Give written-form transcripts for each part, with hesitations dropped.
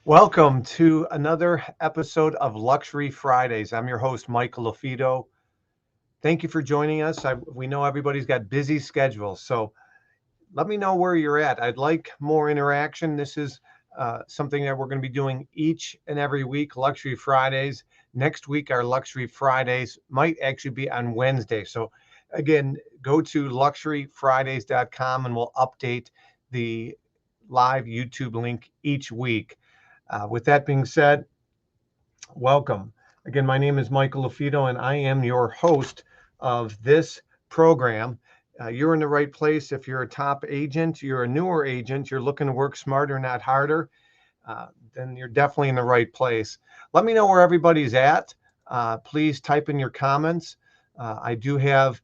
Welcome to another episode of Luxury Fridays. I'm your host, Michael LaFido. Thank you for joining us. We know everybody's got busy schedules, so let me know where you're at. I'd like more interaction. This is something that we're going to be doing each and every week, Luxury Fridays. Next week, our Luxury Fridays might actually be on Wednesday. So again, go to luxuryfridays.com and we'll update the live YouTube link each week. With that being said, welcome. Again, my name is Michael LaFido, and I am your host of this program. You're in the right place. If you're a top agent, you're a newer agent, you're looking to work smarter, not harder, then you're definitely in the right place. Let me know where everybody's at. Please type in your comments. I do have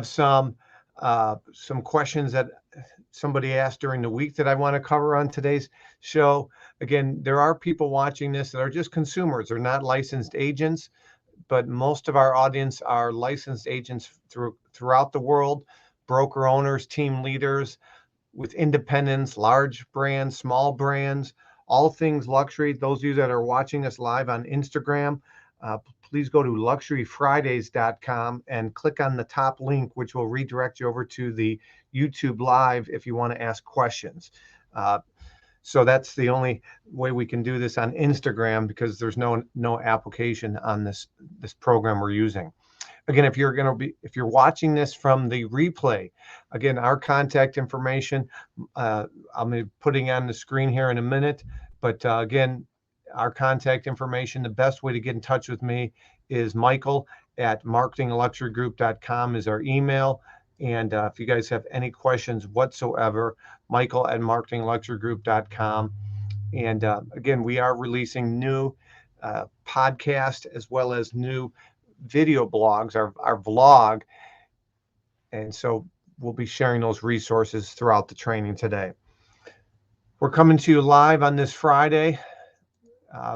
some questions that somebody asked during the week that I want to cover on today's show. Again, there are people watching this that are just consumers. They're not licensed agents, but most of our audience are licensed agents throughout the world, broker owners, team leaders with independents, large brands, small brands, all things luxury. Those of you that are watching us live on Instagram, please go to luxuryfridays.com and click on the top link, which will redirect you over to the YouTube live if you want to ask questions. So that's the only way we can do this on Instagram, because there's no application on this program we're using. Again, if you're watching this from the replay, again, our contact information, I'll be putting on the screen here in a minute, but again, our contact information, the best way to get in touch with me is michael@marketingluxurygroup.com is our email. And if you guys have any questions whatsoever, michael@marketingluxurygroup.com. And again, we are releasing new podcast as well as new video blogs, our vlog. And so we'll be sharing those resources throughout the training today. We're coming to you live on this Friday.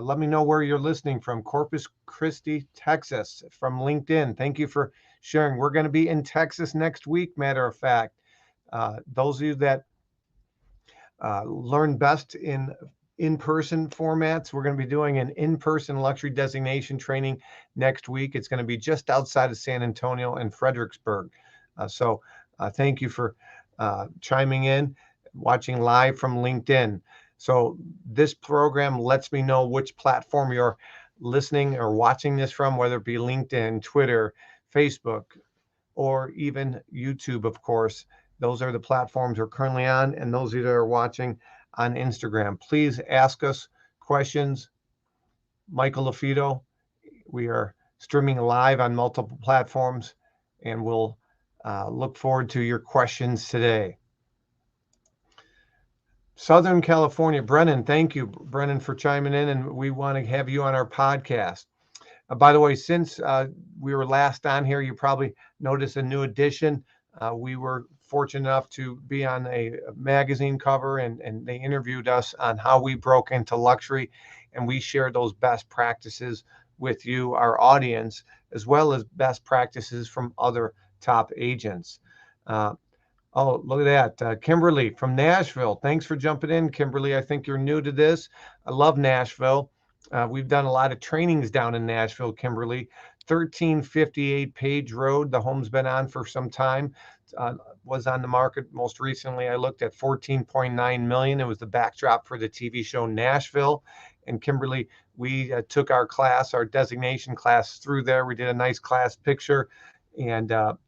Let me know where you're listening from. Corpus Christi, Texas, from LinkedIn. Thank you for sharing. We're going to be in Texas next week, matter of fact. Those of you that learn best in in-person formats, we're going to be doing an in-person luxury designation training next week. It's going to be just outside of San Antonio and Fredericksburg. So thank you for chiming in, watching live from LinkedIn. So this program lets me know which platform you're listening or watching this from, whether it be LinkedIn, Twitter, Facebook, or even YouTube, of course. Those are the platforms we're currently on, and those of you that are watching on Instagram, please ask us questions. Michael LaFido, we are streaming live on multiple platforms, and we'll look forward to your questions today. Southern California, Brennan, thank you, Brennan, for chiming in, and we want to have you on our podcast. By the way, since we were last on here, you probably noticed a new addition. We were fortunate enough to be on a magazine cover, and they interviewed us on how we broke into luxury, and we shared those best practices with you, our audience, as well as best practices from other top agents. Oh, look at that. Kimberly from Nashville. Thanks for jumping in, Kimberly. I think you're new to this. I love Nashville. We've done a lot of trainings down in Nashville, Kimberly. 1358 Page Road. The home's been on for some time. Was on the market most recently. I looked at 14.9 million. It was the backdrop for the TV show Nashville. And Kimberly, we took our class, our designation class through there. We did a nice class picture, and I'd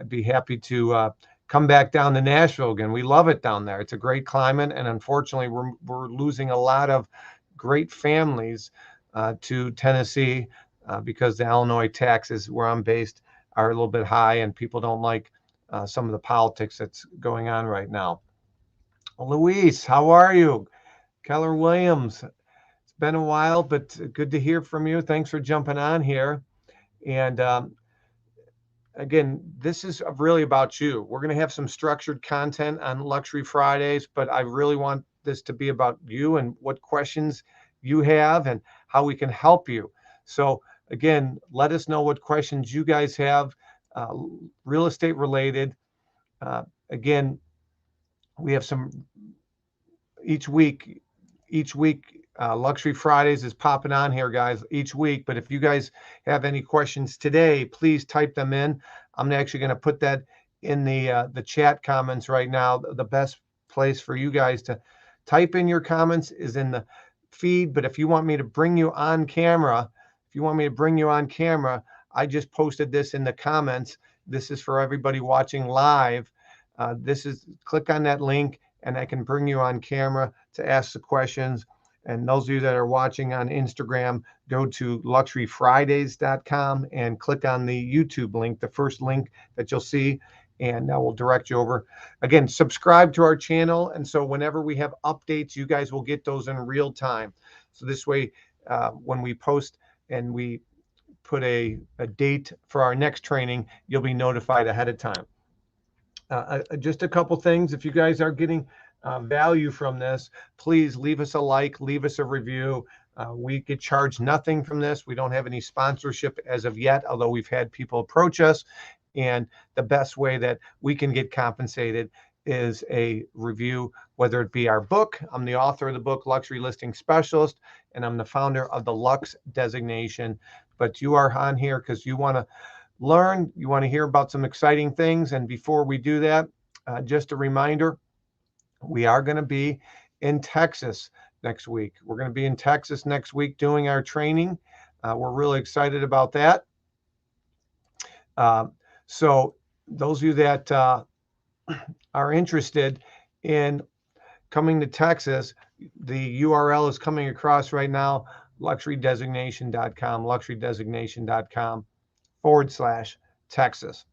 be happy to come back down to Nashville again. We love it down there. It's a great climate, and unfortunately, we're losing a lot of great families to Tennessee. because the Illinois taxes where I'm based are a little bit high, and people don't like some of the politics that's going on right now. Luis, how are you? Keller Williams, it's been a while, but good to hear from you. Thanks for jumping on here. And again, this is really about you. We're going to have some structured content on Luxury Fridays, but I really want this to be about you and what questions you have and how we can help you. So again, let us know what questions you guys have, real estate related. Again, we have some each week. Luxury Fridays is popping on here, guys, each week. But if you guys have any questions today, please type them in. I'm actually going to put that in the chat comments right now. The best place for you guys to type in your comments is in the feed. But if you want me to bring you on camera, I just posted this in the comments. This is for everybody watching live. Click on that link, and I can bring you on camera to ask the questions. And those of you that are watching on Instagram, go to luxuryfridays.com and click on the YouTube link, the first link that you'll see, and that will direct you over. Again, subscribe to our channel, and so whenever we have updates, you guys will get those in real time. So this way, when we post and we put a date for our next training, you'll be notified ahead of time. Just a couple things. If you guys are getting value from this, please leave us a like, leave us a review. We get charged nothing from this. We don't have any sponsorship as of yet, although we've had people approach us. And the best way that we can get compensated is a review, whether it be our book. I'm the author of the book, Luxury Listing Specialist, and I'm the founder of the LUXE designation. But you are on here because you want to learn, you want to hear about some exciting things. And before we do that, just a reminder, we are going to be in Texas next week. We're going to be in Texas next week doing our training. We're really excited about that. So those of you that are interested in coming to Texas, the URL is coming across right now, luxurydesignation.com/Texas.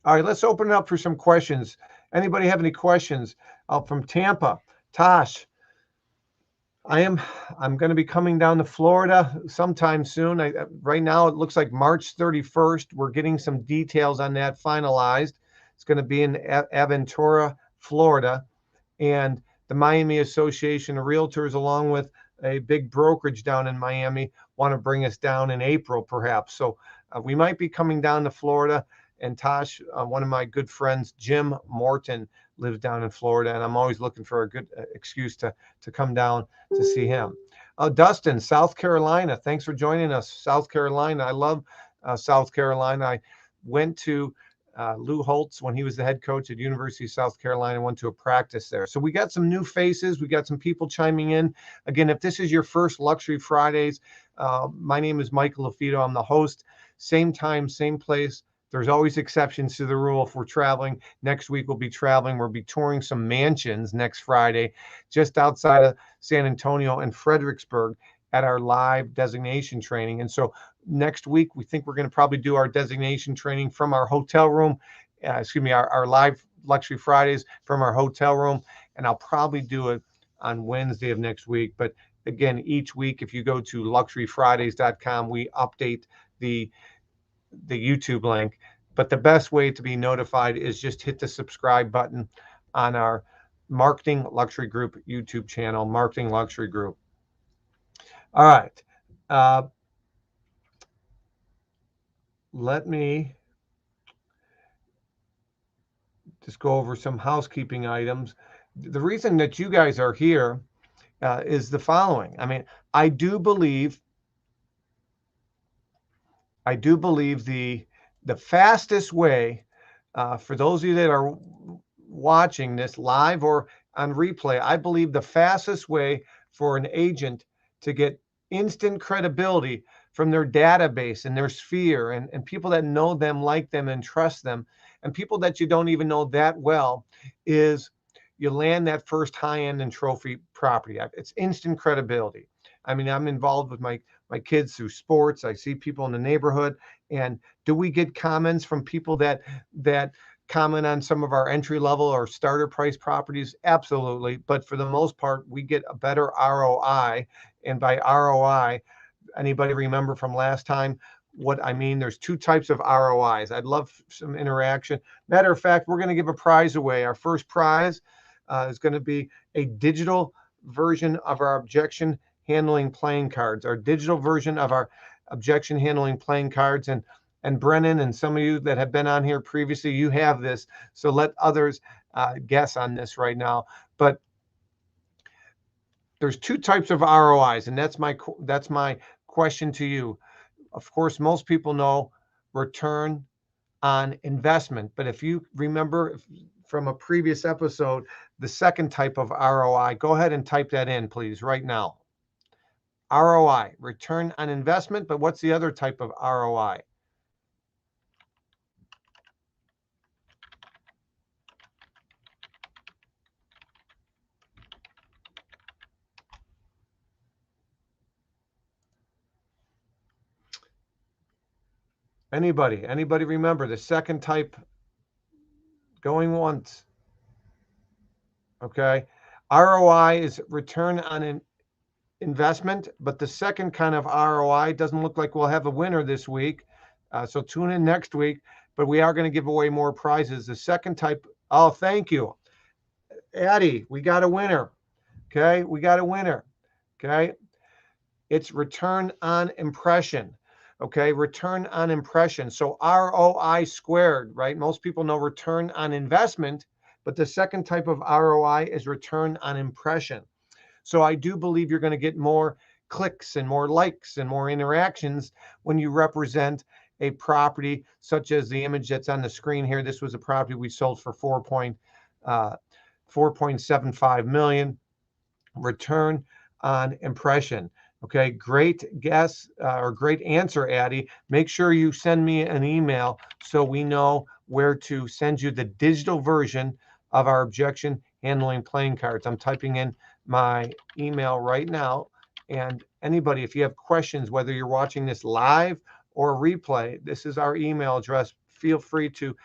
All right, let's open it up for some questions. Anybody have any questions? From Tampa, Tosh. I'm going to be coming down to Florida sometime soon. Right now, it looks like March 31st. We're getting some details on that finalized. It's going to be in Aventura, Florida. And the Miami Association of Realtors, along with a big brokerage down in Miami, want to bring us down in April, perhaps. So we might be coming down to Florida. And Tosh, one of my good friends, Jim Morton, lives down in Florida, and I'm always looking for a good excuse to come down to see him. Dustin, South Carolina, thanks for joining us. South Carolina, I love South Carolina. I went to Lou Holtz when he was the head coach at University of South Carolina, went to a practice there. So we got some new faces. We got some people chiming in. Again, if this is your first Luxury Fridays, my name is Michael LaFido. I'm the host. Same time, same place. There's always exceptions to the rule if we're traveling. Next week, we'll be traveling. We'll be touring some mansions next Friday, just outside of San Antonio and Fredericksburg at our live designation training. And so next week, we think we're going to probably do our designation training from our hotel room, our live Luxury Fridays from our hotel room. And I'll probably do it on Wednesday of next week. But again, each week, if you go to luxuryfridays.com, we update the YouTube link. But the best way to be notified is just hit the subscribe button on our Marketing Luxury Group YouTube channel, Marketing Luxury Group. All right. Let me just go over some housekeeping items. The reason that you guys are here is the following. I mean, I do believe the fastest way for those of you that are watching this live or on replay, I believe the fastest way for an agent to get instant credibility from their database and their sphere and people that know them, like them, and trust them, and people that you don't even know that well, is you land that first high-end and trophy property. It's instant credibility. I mean, I'm involved with my kids through sports. I see people in the neighborhood, and do we get comments from people that comment on some of our entry level or starter price properties? Absolutely. But for the most part, we get a better ROI. And by ROI, anybody remember from last time what I mean? There's two types of ROIs. I'd love some interaction. Matter of fact, we're going to give a prize away. Our first prize is going to be a digital version of our objection handling playing cards, our digital version of our objection handling playing cards. And Brennan and some of you that have been on here previously, you have this. So let others guess on this right now. But there's two types of ROIs, and that's my question to you. Of course, most people know return on investment, but if you remember from a previous episode, the second type of ROI, go ahead and type that in, please, right now. ROI, return on investment, but what's the other type of ROI? Anybody remember the second type? Going once. Okay. ROI is return on an investment, but the second kind of ROI doesn't look like we'll have a winner this week. So tune in next week, but we are going to give away more prizes. The second type, oh, thank you. Addie, we got a winner. Okay. We got a winner. Okay. It's return on impression. Okay. Return on impression. So ROI squared, right? Most people know return on investment, but the second type of ROI is return on impression. So I do believe you're going to get more clicks and more likes and more interactions when you represent a property such as the image that's on the screen here. This was a property we sold for 4.75 million. Return on impression. Okay, great guess or great answer, Addie. Make sure you send me an email so we know where to send you the digital version of our objection handling playing cards. I'm typing in my email right now. And anybody, if you have questions, whether you're watching this live or replay, this is our email address. Feel free to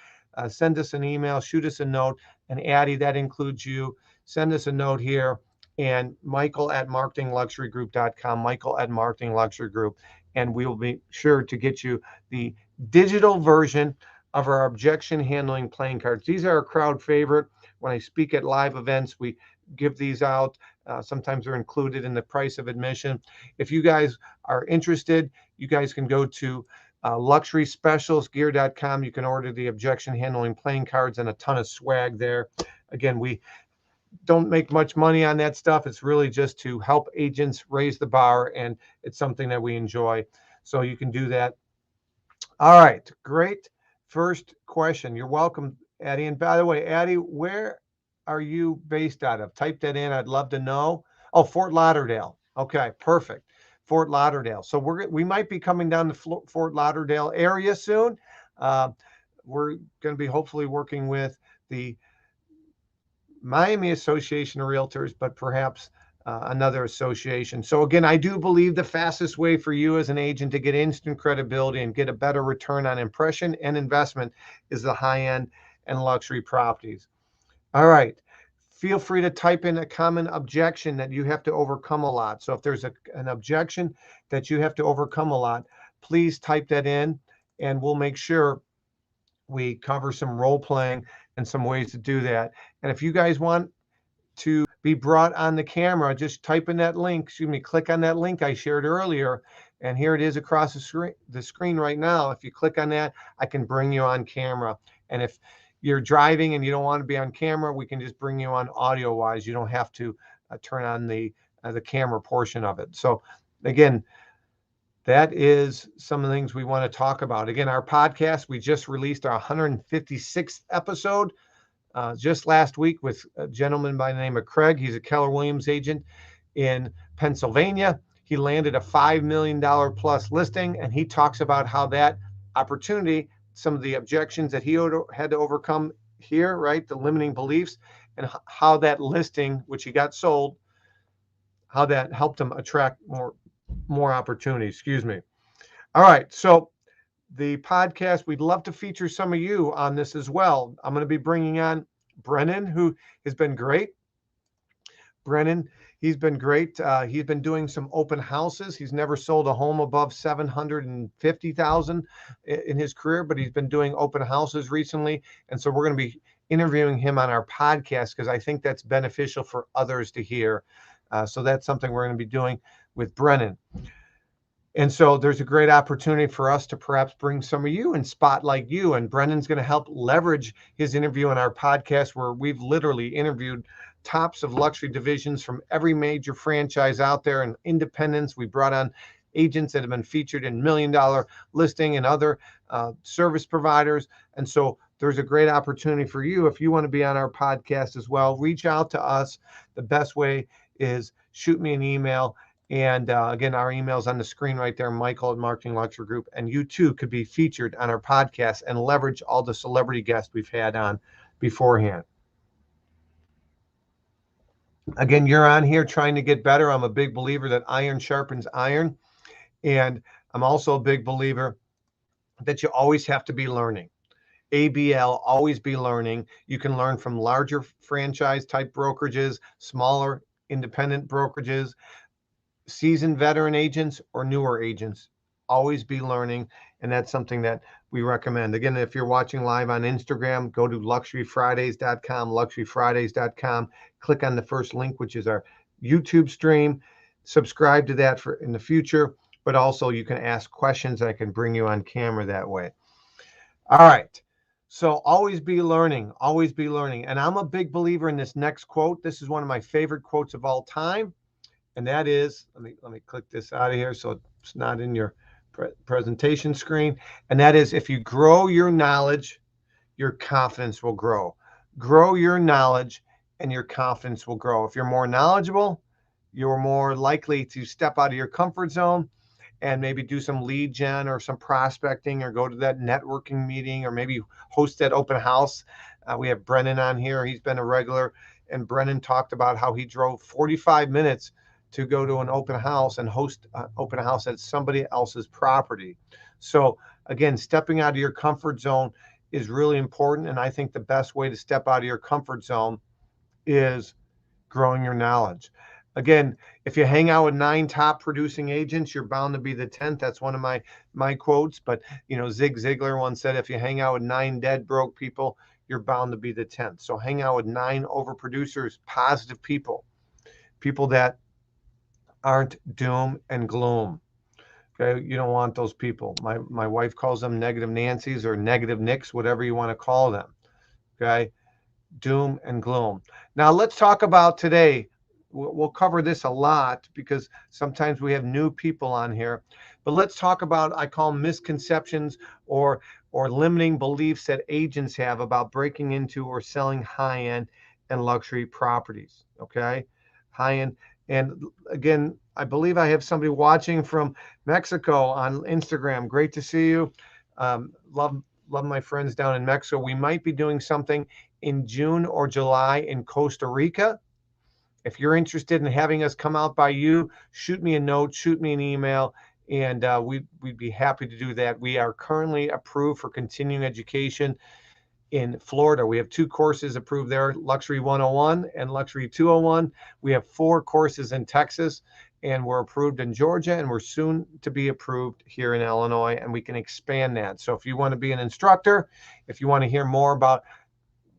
send us an email, shoot us a note. And Addie, that includes you. Send us a note here. And Michael at marketingluxurygroup.com, Michael at marketingluxurygroup. And we will be sure to get you the digital version of our objection handling playing cards. These are a crowd favorite. When I speak at live events, we give these out. Sometimes they're included in the price of admission. If you guys are interested, you guys can go to luxuryspecialistgear.com. You can order the objection handling playing cards and a ton of swag there. Again, we don't make much money on that stuff. It's really just to help agents raise the bar, and it's something that we enjoy. So you can do that. All right, great first question. You're welcome, Addie. And by the way, Addie, where are you based out of? Type that in. I'd love to know. Oh, Fort Lauderdale. Okay, perfect. Fort Lauderdale. So we might be coming down the Fort Lauderdale area soon. We're going to be hopefully working with the Miami Association of Realtors, but perhaps another association. So again, I do believe the fastest way for you as an agent to get instant credibility and get a better return on impression and investment is the high-end and luxury properties. All right. Feel free to type in a common objection that you have to overcome a lot. So if there's an objection that you have to overcome a lot, please type that in, and we'll make sure we cover some role playing and some ways to do that. And if you guys want to be brought on the camera, just type in that link, click on that link I shared earlier. And here it is across the screen right now. If you click on that, I can bring you on camera. And if you're driving and you don't want to be on camera, we can just bring you on audio wise. You don't have to turn on the camera portion of it. So again, that is some of the things we want to talk about. Again, our podcast, we just released our 156th episode just last week with a gentleman by the name of Craig. He's a Keller Williams agent in Pennsylvania. He landed a $5 million plus listing, and he talks about how that opportunity, some of the objections that he had to overcome here, right, the limiting beliefs, and how that listing, which he got sold, how that helped him attract more opportunities. Excuse me. All right. So the podcast, we'd love to feature some of you on this as well. I'm going to be bringing on Brennan, who has been great. Brennan, he's been great. He's been doing some open houses. He's never sold a home above 750,000 in his career, but he's been doing open houses recently. And so we're going to be interviewing him on our podcast because I think that's beneficial for others to hear. So that's something we're going to be doing with Brennan. And so there's a great opportunity for us to perhaps bring some of you and spotlight you. And Brennan's going to help leverage his interview on our podcast, where we've literally interviewed tops of luxury divisions from every major franchise out there and independents. We brought on agents that have been featured in $1 Million Listing and other service providers. And so there's a great opportunity for you. If you want to be on our podcast as well, reach out to us. The best way is shoot me an email. And again, our email's on the screen right there, Michael at Marketing Luxury Group. And you too could be featured on our podcast and leverage all the celebrity guests we've had on beforehand. Again, you're on here trying to get better. I'm a big believer that iron sharpens iron. And I'm also a big believer that you always have to be learning. ABL, always be learning. You can learn from larger franchise type brokerages, smaller independent brokerages, seasoned veteran agents or newer agents. Always be learning. And that's something that we recommend. Again, if you're watching live on Instagram, go to luxuryfridays.com, luxuryfridays.com. Click on the first link, which is our YouTube stream. Subscribe to that for in the future, but also you can ask questions. I can bring you on camera that way. All right. So always be learning, always be learning. And I'm a big believer in this next quote. This is one of my favorite quotes of all time. And that is, let me click this out of here so it's not in your presentation screen. And that is, if you grow your knowledge, your confidence will grow. Grow your knowledge and your confidence will grow. If you're more knowledgeable, you're more likely to step out of your comfort zone and maybe do some lead gen or some prospecting or go to that networking meeting or maybe host that open house. We have Brennan on here. He's been a regular. And Brennan talked about how he drove 45 minutes to go to an open house and host an open house at somebody else's property. So again, stepping out of your comfort zone is really important. And I think the best way to step out of your comfort zone is growing your knowledge. Again, if you hang out with 9 top producing agents, you're bound to be the 10th. That's one of my quotes. But Zig Ziglar once said, if you hang out with 9 dead broke people, you're bound to be the 10th. So hang out with 9 overproducers, positive people that aren't doom and gloom. Okay, you don't want those people. My wife calls them negative Nancy's or negative Nicks, whatever you want to call them. Okay, doom and gloom. Now let's talk about today. We'll cover this a lot because sometimes we have new people on here. But let's talk about, I call them misconceptions or limiting beliefs that agents have about breaking into or selling high-end and luxury properties. Okay, high-end. And again, I believe I have somebody watching from Mexico on Instagram. Great to see you. Love my friends down in Mexico. We might be doing something in June or July in Costa Rica. If you're interested in having us come out by you, shoot me a note, shoot me an email, and we'd be happy to do that. We are currently approved for continuing education in Florida. We have 2 courses approved there, Luxury 101 and Luxury 201. We have 4 courses in Texas, and we're approved in Georgia, and we're soon to be approved here in Illinois, and we can expand that. So if you want to be an instructor, if you want to hear more about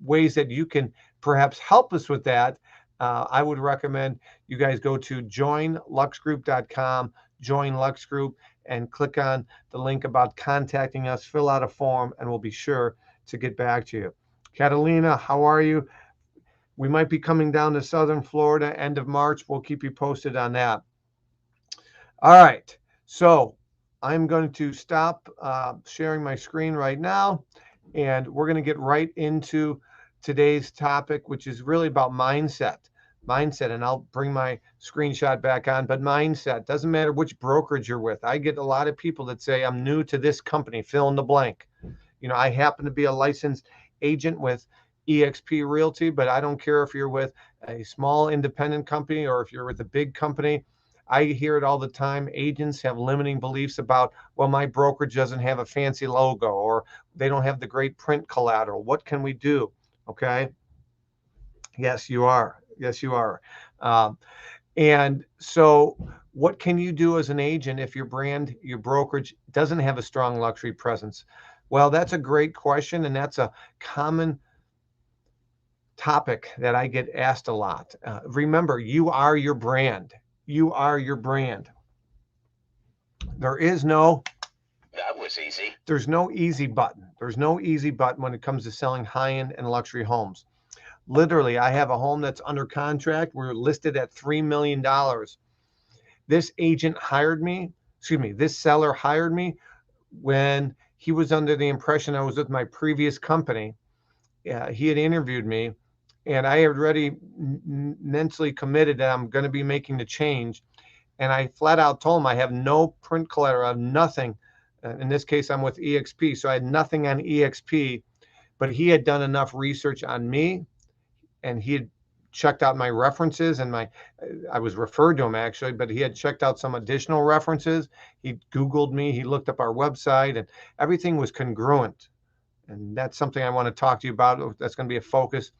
ways that you can perhaps help us with that, I would recommend you guys go to joinluxgroup.com, join Lux Group, and click on the link about contacting us, fill out a form, and we'll be sure to get back to you. Catalina, how are you? We might be coming down to Southern Florida end of March. We'll keep you posted on that. All right, so I'm going to stop sharing my screen right now, and we're going to get right into today's topic, which is really about mindset. And I'll bring my screenshot back on, but mindset, doesn't matter which brokerage you're with. I get a lot of people that say, I'm new to this company, fill in the blank. I happen to be a licensed agent with eXp Realty, but I don't care if you're with a small independent company or if you're with a big company. I hear it all the time. Agents have limiting beliefs about, well, my brokerage doesn't have a fancy logo, or they don't have the great print collateral. What can we do? Okay. Yes, you are. Yes, you are. Um, and so what can you do as an agent if your brand, your brokerage doesn't have a strong luxury presence? Well, that's a great question. And that's a common topic that I get asked a lot. Remember, you are your brand. You are your brand. There is no That was easy. There's no easy button. There's no easy button when it comes to selling high-end and luxury homes. Literally, I have a home that's under contract. We're listed at $3 million. This agent hired me, this seller hired me when he was under the impression I was with my previous company. He had interviewed me, and I had already mentally committed that I'm going to be making the change. And I flat out told him I have no print collateral, I have nothing. In this case, I'm with eXp, so I had nothing on eXp, but he had done enough research on me, and he had checked out my references, and I was referred to him actually, but he had checked out some additional references. He Googled me, he looked up our website, and everything was congruent. And that's something I want to talk to you about. That's going to be a focus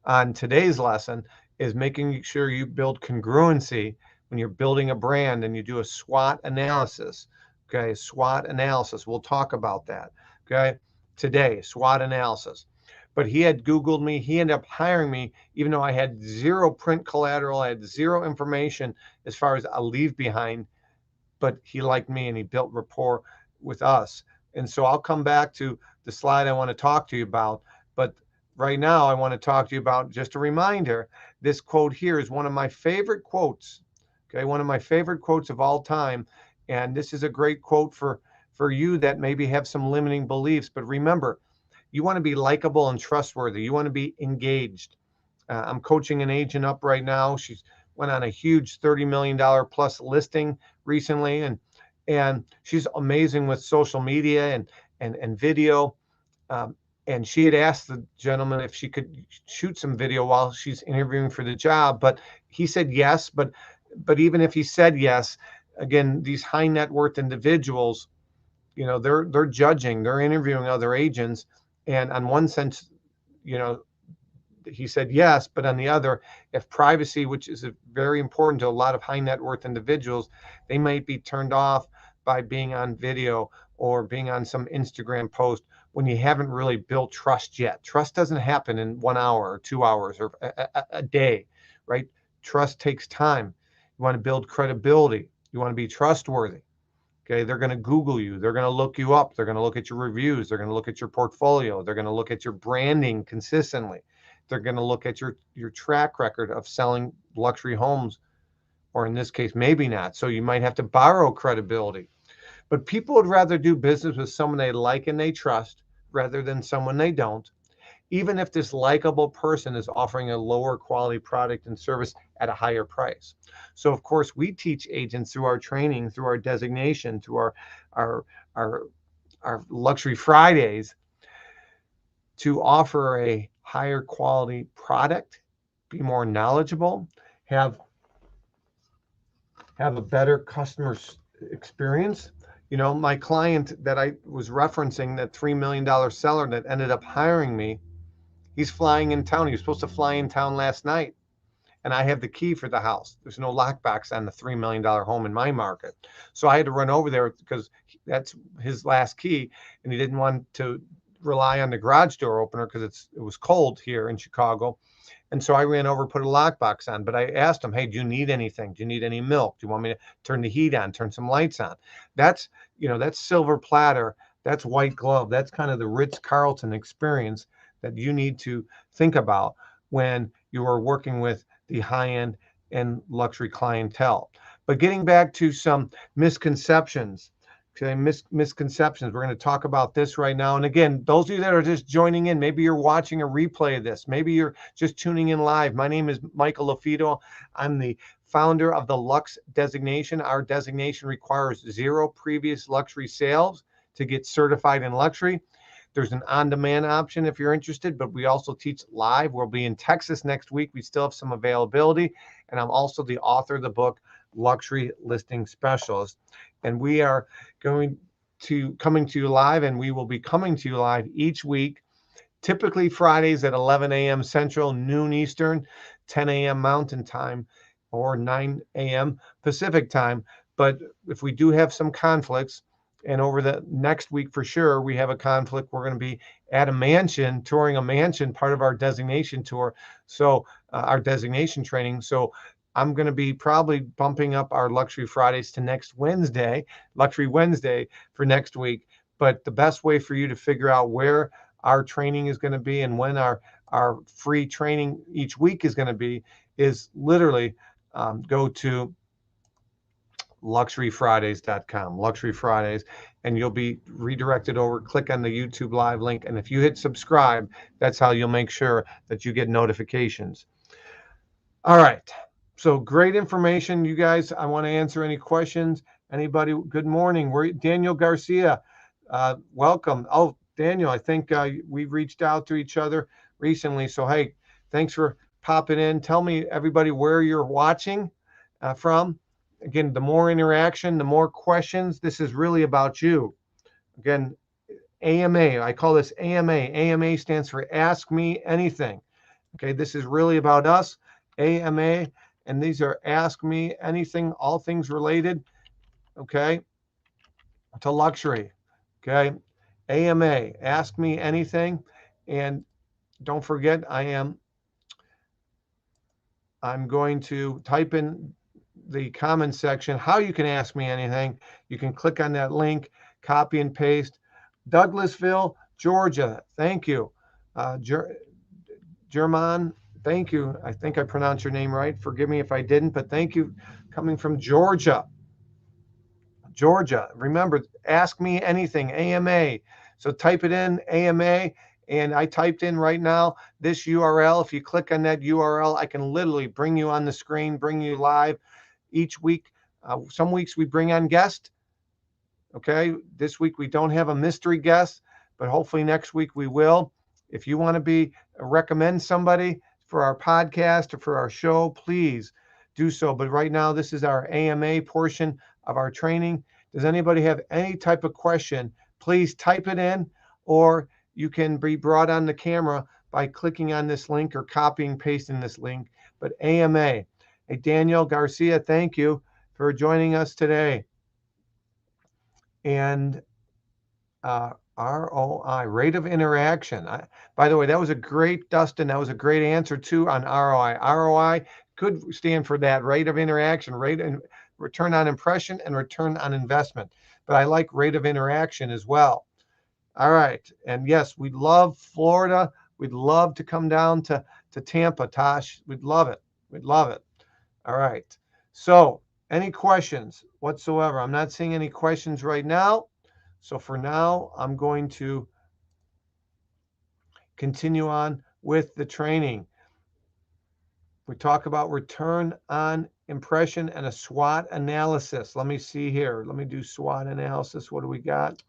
on today's lesson, is making sure you build congruency when you're building a brand and you do a SWOT analysis. Okay, SWOT analysis. We'll talk about that. Okay, today, SWOT analysis. But he had Googled me. He ended up hiring me, even though I had zero print collateral. I had zero information as far as a leave behind. But he liked me and he built rapport with us. And so I'll come back to the slide I want to talk to you about. But right now, I want to talk to you about, just a reminder, this quote here is one of my favorite quotes. Okay, one of my favorite quotes of all time. And this is a great quote for you that maybe have some limiting beliefs. But remember, you want to be likable and trustworthy. You want to be engaged. I'm coaching an agent up right now. She's went on a huge $30 million plus listing recently, and she's amazing with social media and video. And she had asked the gentleman if she could shoot some video while she's interviewing for the job, but he said yes. But even if he said yes, again, these high net worth individuals, they're judging, they're interviewing other agents, and on one sense, he said yes, but on the other, if privacy, which is very important to a lot of high net worth individuals, they might be turned off by being on video or being on some Instagram post when you haven't really built trust yet. Trust doesn't happen in 1 hour or 2 hours or a day, right? Trust takes time. You want to build credibility. You want to be trustworthy. Okay, they're going to Google you. They're going to look you up. They're going to look at your reviews. They're going to look at your portfolio. They're going to look at your branding consistently. They're going to look at your track record of selling luxury homes, or in this case, maybe not. So you might have to borrow credibility. But people would rather do business with someone they like and they trust rather than someone they don't, even if this likable person is offering a lower quality product and service at a higher price. So of course, we teach agents through our training, through our designation, through our Luxury Fridays, to offer a higher quality product, be more knowledgeable, have a better customer experience. My client that I was referencing, that $3 million seller that ended up hiring me, he's flying in town. He was supposed to fly in town last night, and I have the key for the house. There's no lockbox on the $3 million home in my market. So I had to run over there because that's his last key, and he didn't want to rely on the garage door opener because it was cold here in Chicago. And so I ran over, put a lockbox on, but I asked him, hey, do you need anything? Do you need any milk? Do you want me to turn the heat on, turn some lights on? That's silver platter. That's white glove. That's kind of the Ritz-Carlton experience that you need to think about when you are working with the high-end and luxury clientele. But getting back to some misconceptions, misconceptions. We're going to talk about this right now. And again, those of you that are just joining in, maybe you're watching a replay of this. Maybe you're just tuning in live. My name is Michael LaFido. I'm the founder of the LUXE designation. Our designation requires 0 previous luxury sales to get certified in luxury. There's an on-demand option if you're interested, but we also teach live. We'll be in Texas next week. We still have some availability. And I'm also the author of the book, Luxury Listing Specialist. And we are coming to you live, and we will be coming to you live each week, typically Fridays at 11 a.m. Central, noon Eastern, 10 a.m. Mountain Time, or 9 a.m. Pacific Time. But if we do have some conflicts, and over the next week for sure, we have a conflict. We're going to be at a mansion, touring a mansion, part of our designation tour. So our designation training. So I'm going to be probably bumping up our Luxury Fridays to next Wednesday, Luxury Wednesday for next week. But the best way for you to figure out where our training is going to be and when our free training each week is going to be is literally go to luxuryfridays.com, Luxury Fridays, and you'll be redirected over. Click on the YouTube live link, and if you hit subscribe, that's how you'll make sure that you get notifications. All right, so great information, you guys. I want to answer any questions. Anybody? Good morning. We're Daniel Garcia. Welcome. Oh, Daniel, I think we've reached out to each other recently. So hey, thanks for popping in. Tell me, everybody, where you're watching from. Again, the more interaction, the more questions. This is really about you. Again, AMA, I call this AMA. AMA stands for Ask Me Anything. Okay, this is really about us, AMA, and these are Ask Me Anything, all things related, okay, to luxury. Okay, AMA, Ask Me Anything. And don't forget, I'm going to type in the comment section how you can ask me anything. You can click on that link, copy and paste. Douglasville, Georgia, thank you. German, thank you. I think I pronounced your name right. Forgive me if I didn't, but thank you. Coming from Georgia. Remember, ask me anything, AMA. So type it in, AMA. And I typed in right now this URL. If you click on that URL, I can literally bring you on the screen, bring you live each week. Some weeks we bring on guests. Okay, this week we don't have a mystery guest, but hopefully next week we will. If you want to recommend somebody for our podcast or for our show, please do so. But right now, this is our AMA portion of our training. Does anybody have any type of question? Please type it in, or you can be brought on the camera by clicking on this link or copying, pasting this link. But AMA. Hey, Daniel Garcia, thank you for joining us today. And ROI, rate of interaction. By the way, that was a great, Dustin, that was a great answer too on ROI. ROI could stand for that rate of interaction, rate and return on impression and return on investment. But I like rate of interaction as well. All right. And yes, we love Florida. We'd love to come down to Tampa, Tosh. We'd love it. We'd love it. All right. So any questions whatsoever? I'm not seeing any questions right now. So for now, I'm going to continue on with the training. We talk about return on impression and a SWOT analysis. Let me see here. Let me do SWOT analysis. What do we got?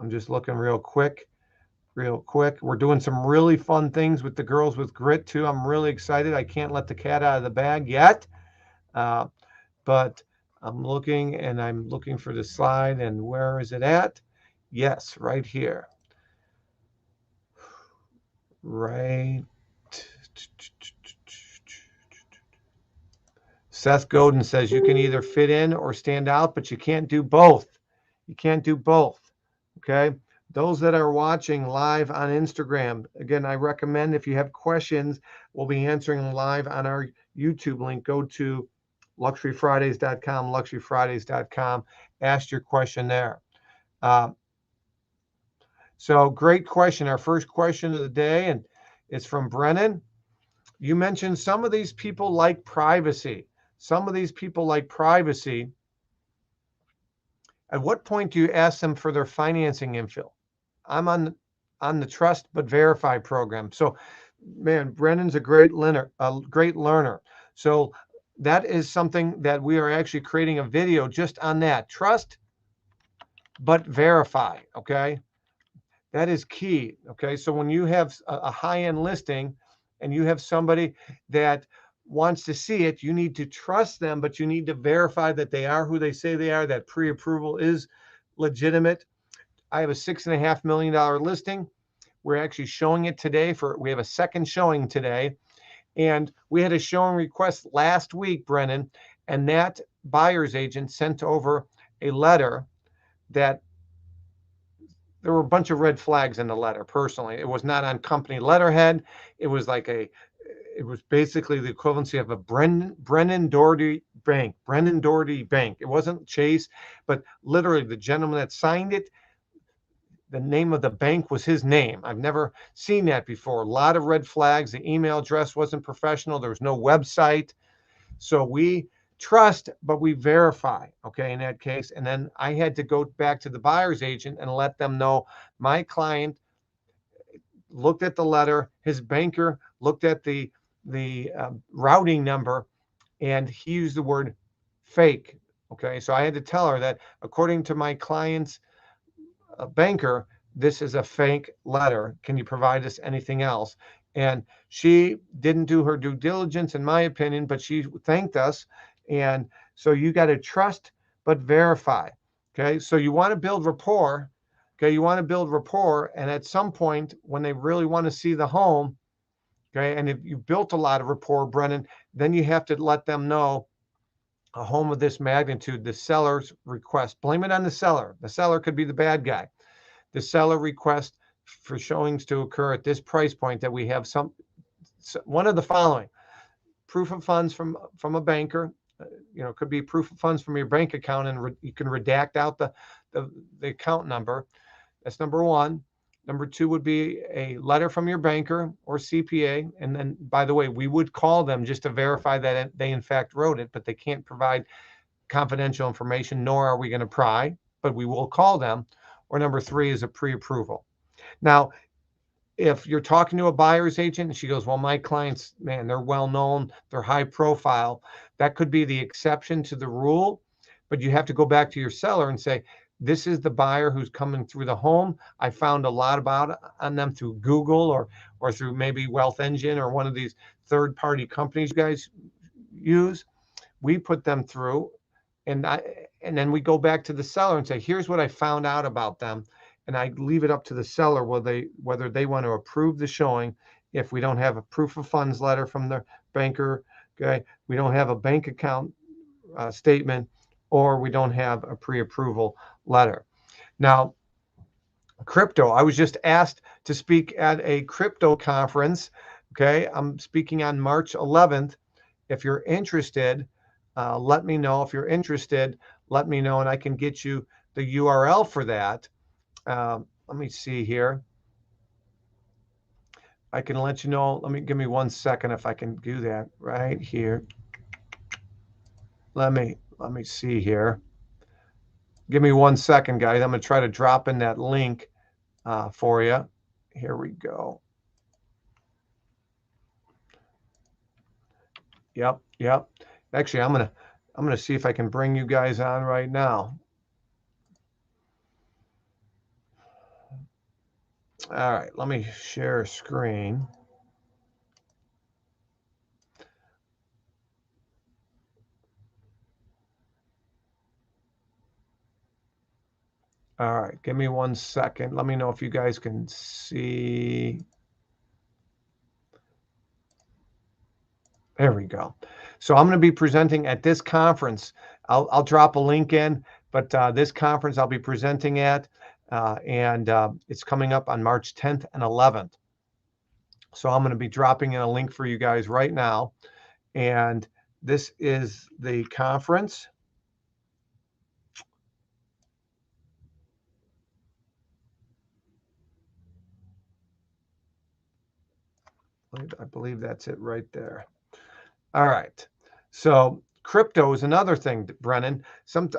I'm just looking real quick. We're doing some really fun things with the girls with grit too. I'm really excited. I can't let the cat out of the bag yet, but I'm looking for the slide, and where is it at? Yes, right here. Right. Seth Godin says you can either fit in or stand out, but you can't do both. You can't do both. Okay. Those that are watching live on Instagram, again, I recommend if you have questions, we'll be answering them live on our YouTube link. Go to luxuryfridays.com, luxuryfridays.com. Ask your question there. So great question. Our first question of the day, and it's from Brennan. You mentioned some of these people like privacy. Some of these people like privacy. At what point do you ask them for their financing info? I'm on the Trust But Verify program. So, man, Brennan's a great learner. So that is something that we are actually creating a video just on that. Trust but verify. Okay. That is key. Okay. So when you have a high-end listing and you have somebody that wants to see it, you need to trust them, but you need to verify that they are who they say they are, that pre-approval is legitimate. I have a $6.5 million listing. We're actually showing it today we have a second showing today. And we had a showing request last week, Brennan, and that buyer's agent sent over a letter that there were a bunch of red flags in the letter. Personally, it was not on company letterhead. It was it was basically the equivalency of a Brennan Doherty Bank. It wasn't Chase, but literally the gentleman that signed it, the name of the bank was his name. I've never seen that before. A lot of red flags. The email address wasn't professional. There was no website. So we trust, but we verify, okay, in that case. And then I had to go back to the buyer's agent and let them know my client looked at the letter, his banker looked at the routing number, and he used the word fake. Okay, so I had to tell her that according to my client's banker, this is a fake letter. Can you provide us anything else? And she didn't do her due diligence, in my opinion, but she thanked us. And so you got to trust, but verify. Okay. So you want to build rapport. Okay. You want to build rapport. And at some point, when they really want to see the home, okay, and if you built a lot of rapport, Brennan, then you have to let them know a home of this magnitude, the seller's request. Blame it on the seller. The seller could be the bad guy. The seller request for showings to occur at this price point that we have one of the following: proof of funds from a banker. It could be proof of funds from your bank account, and you can redact out the account number. That's number one. Number two would be a letter from your banker or CPA. And then, by the way, we would call them just to verify that they in fact wrote it, but they can't provide confidential information, nor are we going to pry, but we will call them. Or number three is a pre-approval. Now, if you're talking to a buyer's agent and she goes, well, my clients, man, they're well known, they're high profile, that could be the exception to the rule. But you have to go back to your seller and say, this is the buyer who's coming through the home. I found a lot on them through Google or through maybe Wealth Engine or one of these third-party companies you guys use. We put them through, and then we go back to the seller and say, here's what I found out about them. And I leave it up to the seller whether they want to approve the showing. If we don't have a proof of funds letter from the banker, okay, we don't have a bank account statement, or we don't have a pre-approval letter. Now, crypto, I was just asked to speak at a crypto conference. Okay, I'm speaking on March 11th. If you're interested, let me know. If you're interested, let me know, and I can get you the URL for that. Let me see here. I can let you know. Give me 1 second if I can do that right here. Let me see here. Give me 1 second, guys. I'm going to try to drop in that link for you. Here we go. Yep. Actually, I'm gonna see if I can bring you guys on right now. All right, let me share a screen. All right, give me 1 second. Let me know if you guys can see. There we go. So I'm going to be presenting at this conference. I'll drop a link in, but this conference I'll be presenting at, and it's coming up on March 10th and 11th. So I'm going to be dropping in a link for you guys right now. And this is the conference. I believe that's it right there. All right. So crypto is another thing, Brennan.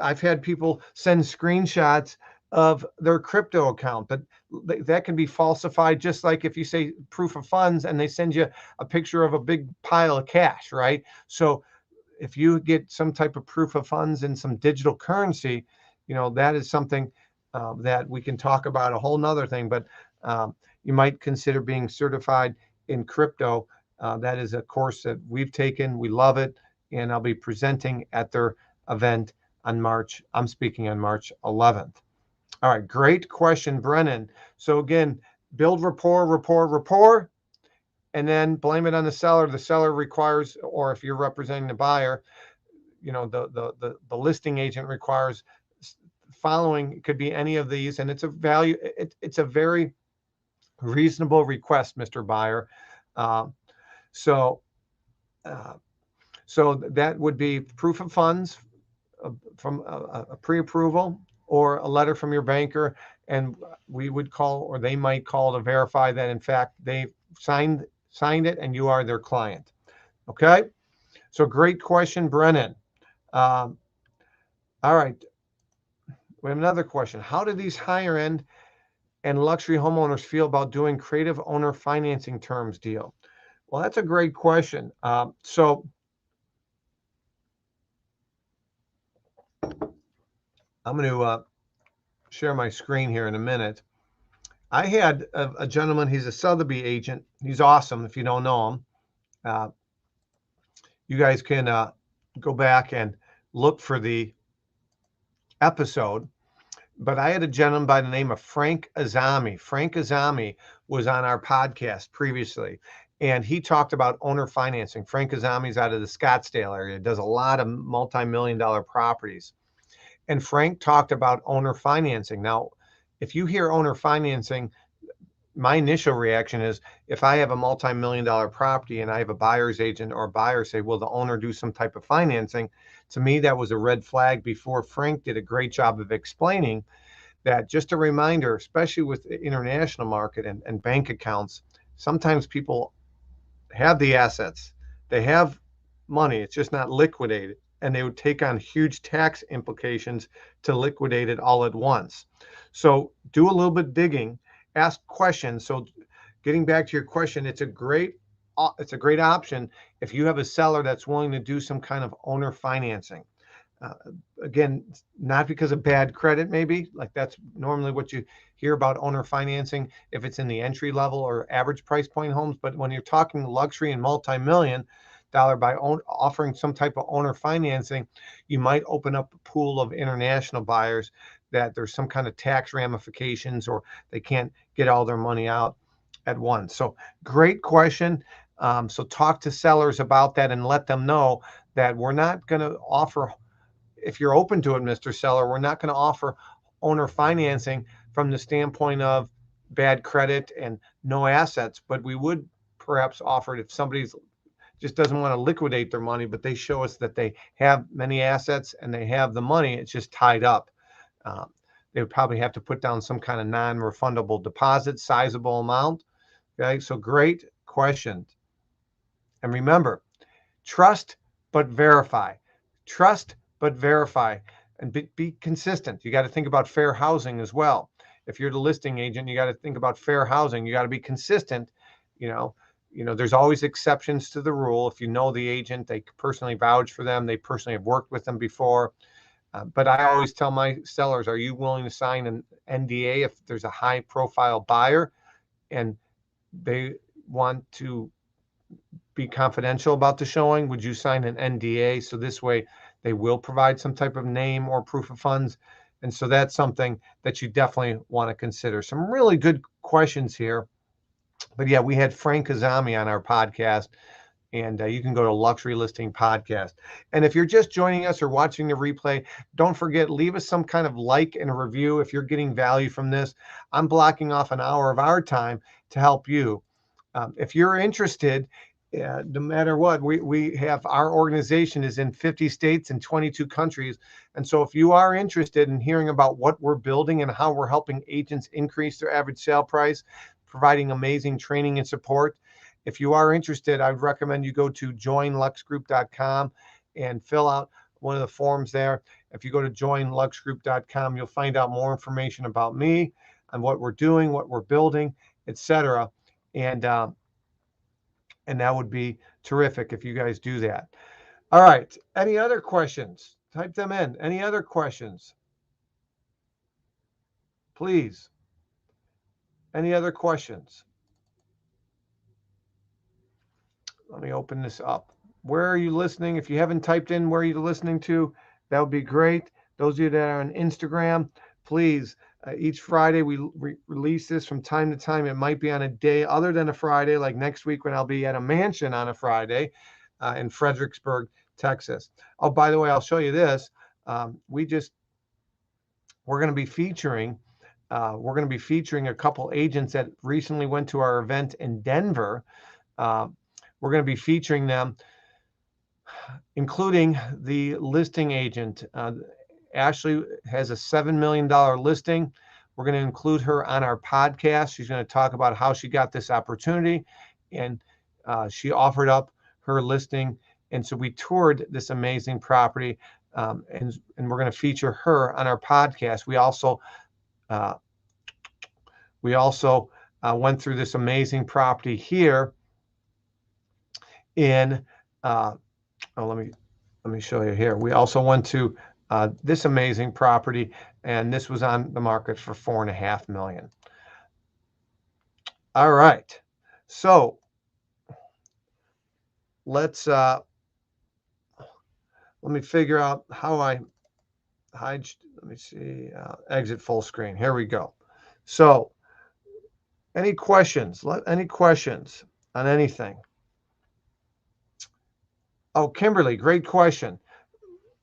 I've had people send screenshots of their crypto account, but that can be falsified, just like if you say proof of funds and they send you a picture of a big pile of cash, right? So if you get some type of proof of funds in some digital currency, that is something that we can talk about a whole nother thing, but you might consider being certified in crypto. That is a course that we've taken. We love it. And I'll be presenting at their event on I'm speaking on March 11th. All right, great question, Brennan. So again, build rapport, and then blame it on the seller. The seller requires, or if you're representing the buyer, the listing agent requires following. It could be any of these, and it's a value. It's a very reasonable request, Mr. Buyer. So that would be proof of funds from a pre-approval or a letter from your banker, and we would call, or they might call, to verify that in fact they signed it and you are their client. Okay, so great question, Brennan. All right, we have another question. How do these higher end and luxury homeowners feel about doing creative owner financing terms deal? Well, that's a great question. So I'm going to share my screen here in a minute. I had a gentleman, he's a Sotheby agent. He's awesome. If you don't know him, you guys can go back and look for the episode. But I had a gentleman by the name of Frank Azami. Frank Azami was on our podcast previously, and he talked about owner financing. Frank Azami's out of the Scottsdale area, does a lot of multi-million-dollar properties. And Frank talked about owner financing. Now, if you hear owner financing, my initial reaction is, if I have a multi-million-dollar property and I have a buyer's agent or a buyer say, will the owner do some type of financing? To me, that was a red flag. Before, Frank did a great job of explaining that. Just a reminder, especially with the international market and bank accounts, sometimes people have the assets, they have money, it's just not liquidated, and they would take on huge tax implications to liquidate it all at once. So do a little bit digging, ask questions. So getting back to your question, it's a great option if you have a seller that's willing to do some kind of owner financing. Again, not because of bad credit, maybe, like that's normally what you hear about owner financing if it's in the entry level or average price point homes. But when you're talking luxury and multi-million dollar, by offering some type of owner financing, you might open up a pool of international buyers that there's some kind of tax ramifications, or they can't get all their money out at once. So great question. So talk to sellers about that and let them know that we're not going to offer, if you're open to it, Mr. Seller, we're not going to offer owner financing from the standpoint of bad credit and no assets, but we would perhaps offer it if somebody's just doesn't want to liquidate their money, but they show us that they have many assets and they have the money, it's just tied up. They would probably have to put down some kind of non-refundable deposit, sizable amount. Okay, so great question. And remember, trust but verify. Trust but verify, and be consistent. You got to think about fair housing as well. If you're the listing agent, you got to think about fair housing. You got to be consistent. There's always exceptions to the rule. If you know the agent, they personally vouch for them, they personally have worked with them before. But I always tell my sellers, are you willing to sign an NDA if there's a high profile buyer and they want to be confidential about the showing? Would you sign an NDA? So this way they will provide some type of name or proof of funds. And so that's something that you definitely want to consider. Some really good questions here. But yeah, we had Frank Azami on our podcast, and you can go to Luxury Listing Podcast. And if you're just joining us or watching the replay, don't forget, leave us some kind of like and a review if you're getting value from this. I'm blocking off an hour of our time to help you. If you're interested, no matter what, we have, our organization is in 50 states and 22 countries. And so if you are interested in hearing about what we're building and how we're helping agents increase their average sale price, providing amazing training and support, if you are interested, I would recommend you go to joinluxegroup.com and fill out one of the forms there. If you go to joinluxegroup.com, you'll find out more information about me and what we're doing, what we're building, etc. And that would be terrific if you guys do that. All right. Any other questions? Type them in. Any other questions? Please. Any other questions? Let me open this up. Where are you listening? If you haven't typed in where you're listening to, that would be great. Those of you that are on Instagram, please, each Friday we release this from time to time. It might be on a day other than a Friday, like next week when I'll be at a mansion on a Friday in Fredericksburg, Texas. Oh, by the way, I'll show you this. We're going to be featuring a couple agents that recently went to our event in Denver. We're going to be featuring them, including the listing agent. Ashley has a $7 million listing. We're going to include her on our podcast. She's going to talk about how she got this opportunity, and she offered up her listing. And so we toured this amazing property, and we're going to feature her on our podcast. We also went through this amazing property here in let me show you here. We also went to this amazing property, and this was on the market for $4.5 million. All right, so let's let me figure out how I hide. Let me see, exit full screen. Here we go. So any questions? Any questions on anything? Oh, Kimberly, great question.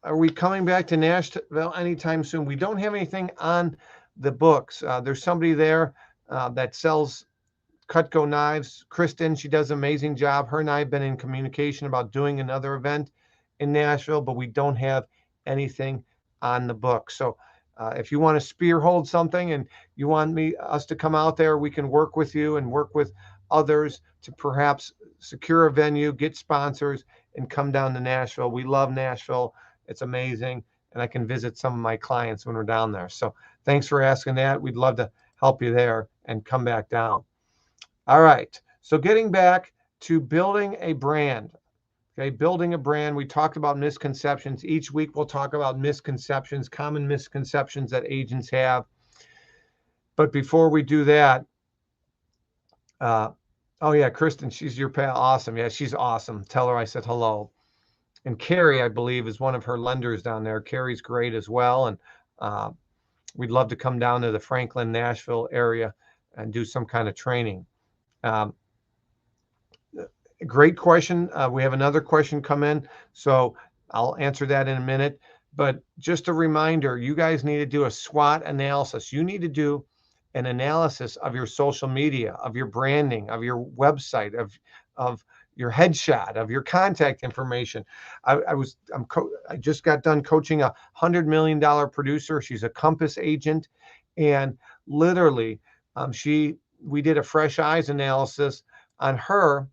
Are we coming back to Nashville anytime soon? We don't have anything on the books. There's somebody there that sells Cutco knives. Kristen, she does an amazing job. Her and I have been in communication about doing another event in Nashville, but we don't have anything on the book. So if you want to spearhold something and you want us to come out there, we can work with you and work with others to perhaps secure a venue, get sponsors, and come down to Nashville. We love Nashville. It's amazing. And I can visit some of my clients when we're down there. So thanks for asking that. We'd love to help you there and come back down. All right. So getting back to building a brand. Okay, building a brand. We talked about misconceptions. Each week we'll talk about misconceptions, common misconceptions that agents have. But before we do that, oh yeah, Kristen, she's your pal. Awesome. Yeah, she's awesome. Tell her I said hello. And Carrie, I believe, is one of her lenders down there. Carrie's great as well. And we'd love to come down to the Franklin, Nashville area and do some kind of training. Great question. We have another question come in, so I'll answer that in a minute. But just a reminder, you guys need to do a SWOT analysis. You need to do an analysis of your social media, of your branding, of your website, of your headshot, of your contact information. I just got done coaching a $100 million producer. She's a Compass agent, and literally, we did a fresh eyes analysis on her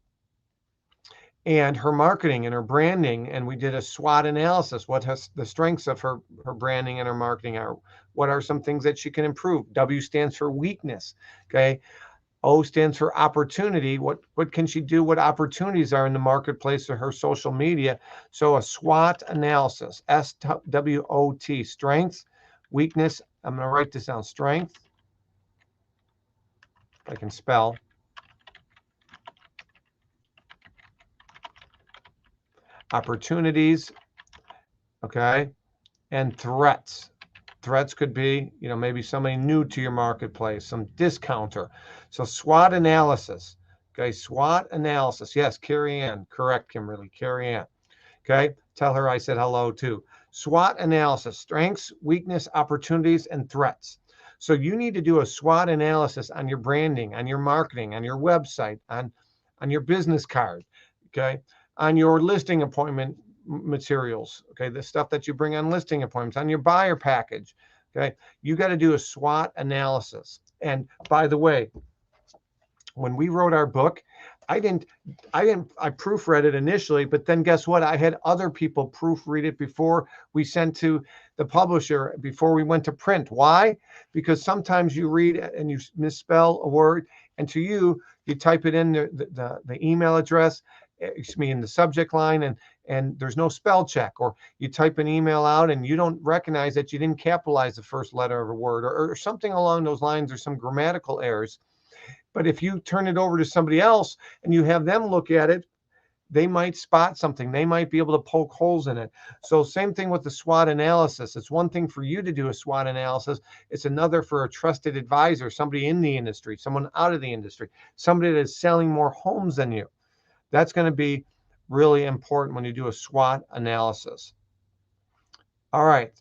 and her marketing and her branding, and we did a SWOT analysis. What has the strengths of her branding and her marketing are? What are some things that she can improve? W stands for weakness. Okay. O stands for opportunity. What can she do? What opportunities are in the marketplace or her social media? So a SWOT analysis, SWOT, strengths, weakness. I'm going to write this down. Strength. If I can spell. Opportunities, okay, and threats. Threats could be, maybe somebody new to your marketplace, some discounter. So SWOT analysis, okay, SWOT analysis. Yes, Carrie Ann, correct, Kimberly, Carrie Ann. Okay, tell her I said hello too. SWOT analysis, strengths, weakness, opportunities, and threats. So you need to do a SWOT analysis on your branding, on your marketing, on your website, on your business card, okay, on your listing appointment materials, okay, the stuff that you bring on listing appointments, on your buyer package, okay, you got to do a SWOT analysis. And by the way, when we wrote our book, I proofread it initially, but then guess what? I had other people proofread it before we sent to the publisher, before we went to print. Why? Because sometimes you read and you misspell a word, and to you type it in the email address, excuse me, in the subject line, and there's no spell check, or you type an email out and you don't recognize that you didn't capitalize the first letter of a word, or something along those lines, or some grammatical errors. But if you turn it over to somebody else and you have them look at it, they might spot something. They might be able to poke holes in it. So same thing with the SWOT analysis. It's one thing for you to do a SWOT analysis. It's another for a trusted advisor, somebody in the industry, someone out of the industry, somebody that is selling more homes than you. That's going to be really important when you do a SWOT analysis. All right.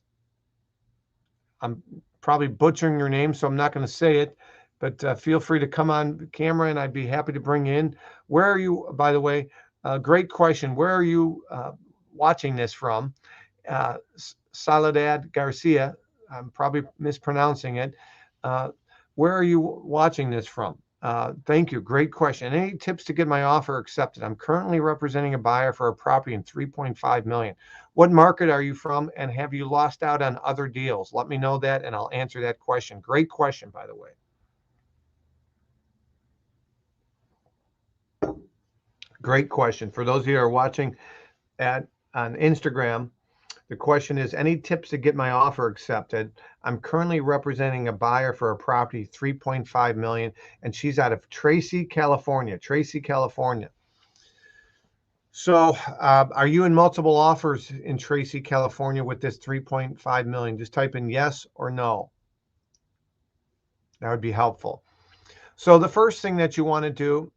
I'm probably butchering your name, so I'm not going to say it, but feel free to come on camera and I'd be happy to bring you in. Where are you, by the way? Great question. Where are you watching this from? Soledad Garcia, I'm probably mispronouncing it. Where are you watching this from? Thank you. Great question. Any tips to get my offer accepted? I'm currently representing a buyer for a property in 3.5 million. What market are you from, and have you lost out on other deals? Let me know that and I'll answer that question. Great question, by the way. Great question. For those of you who are watching on Instagram, the question is, any tips to get my offer accepted? I'm currently representing a buyer for a property, 3.5 million, and she's out of Tracy, California. Tracy, California. So are you in multiple offers in Tracy, California with this 3.5 million? Just type in yes or no. That would be helpful. So the first thing that you want to do,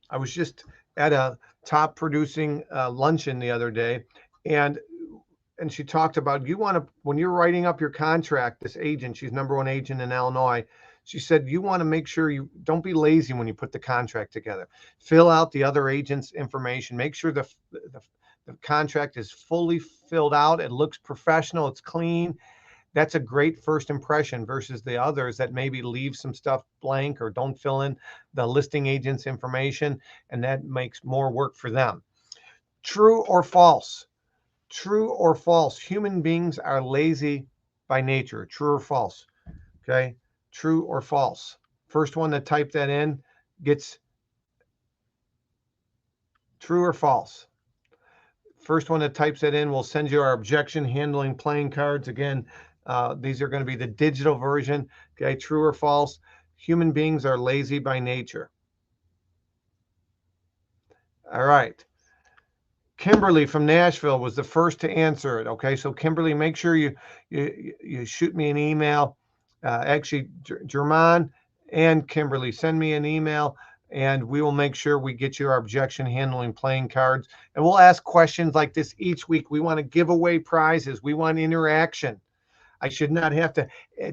I was just at a top producing luncheon the other day, and she talked about, you want to, when you're writing up your contract, this agent, she's #1 agent in Illinois, she said, you want to make sure you don't be lazy when you put the contract together. Fill out the other agent's information. Make sure the contract is fully filled out. It looks professional. It's clean. That's a great first impression versus the others that maybe leave some stuff blank or don't fill in the listing agent's information, and that makes more work for them. True or false? True or false? Human beings are lazy by nature. True or false? Okay. True or false? First one to type that in gets true or false. First one that types that in, we'll send you our objection handling playing cards. Again, these are going to be the digital version. Okay. True or false? Human beings are lazy by nature. All right. Kimberly from Nashville was the first to answer it. Okay, so Kimberly, make sure you shoot me an email. Actually, German and Kimberly, send me an email, and we will make sure we get you our objection handling playing cards. And we'll ask questions like this each week. We want to give away prizes. We want interaction. I should not have to